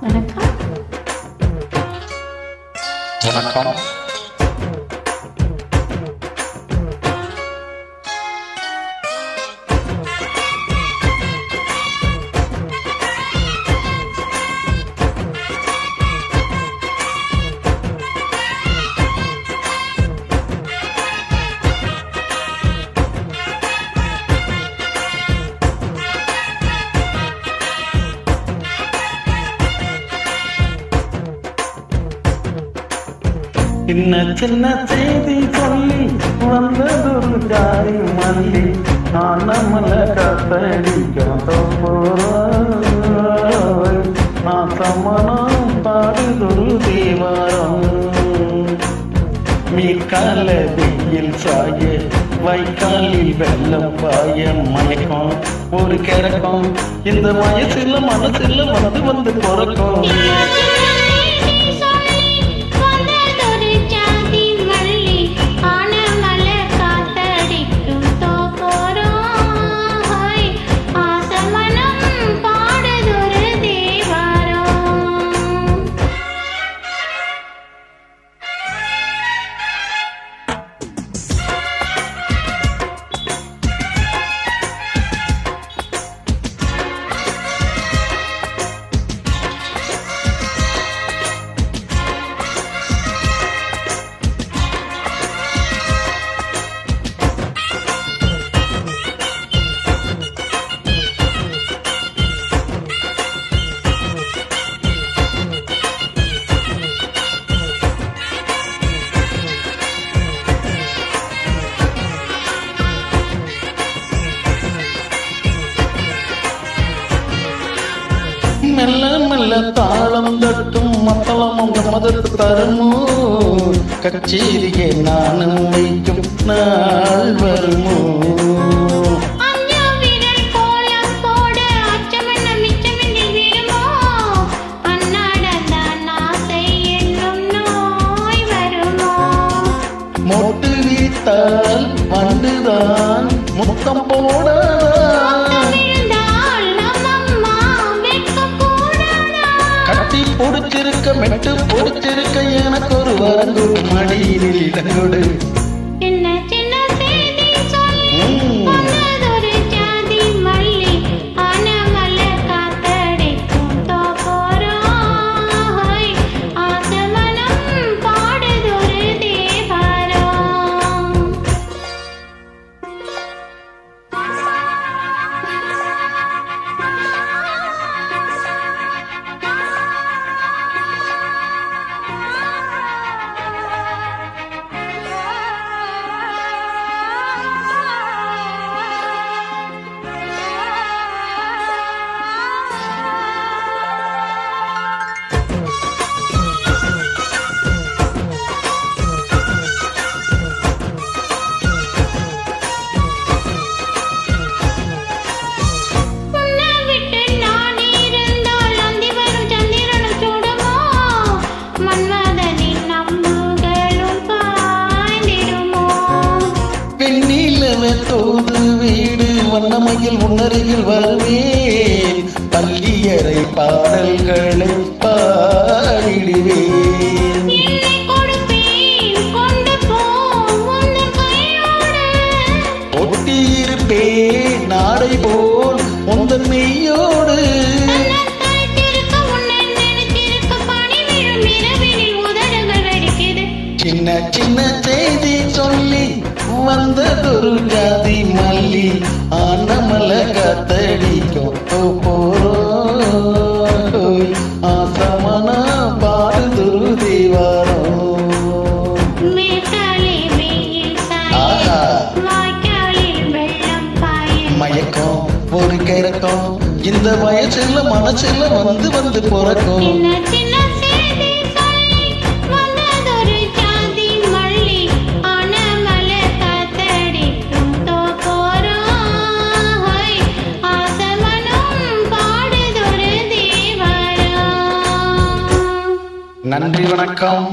வணக்கம். வணக்கம். சின்ன சின்ன செய்தி சொல்லி வந்ததொரு ஜாதி மல்லி நம்மள கத்தடிக்கும் நாசமனம் பாடுதொரு தேவாரம் மீக்கால வெயில் சாய வைக்காலில் வெள்ளம் பாய மயக்கம் ஒரு கிறக்கம் இந்த வயசுல மனசுல வந்து வந்து பிறக்கும். மெல்ல மெல்ல தாளம் தட்டும் மத்தளம் உங்க மதத்து தருமோ கச்சேரியே நானும் வைக்கும் நாள் வருமோ. மொட்டு வீத்தால் வந்துதான் முத்தம் போட பொடிச்சிருக்க மெட்டு பொடிச்சிருக்க எனக்கு ஒரு வரங்கு மடியில் இடங்கொடு. தோது வீடு வண்ணமையில் உன்னருகில் வருவேன் பள்ளியறை பாடல்களை பாடிடுவேன். ஒட்டியிருப்பேன் நாடை போல் உந்தன் மெய்யோடு. சின்ன சின்ன செய்தி சொல்லி வந்ததொரு ஜாதி மல்லி நம்மள கத்தடிக்கும் ஆசமனா பாடுதொரு தேவாரம். மயக்கம் ஒரு கிறக்கம் இந்த வயசுல மனசுல வந்து வந்து பிறக்கும். நன்றி, வணக்கம்.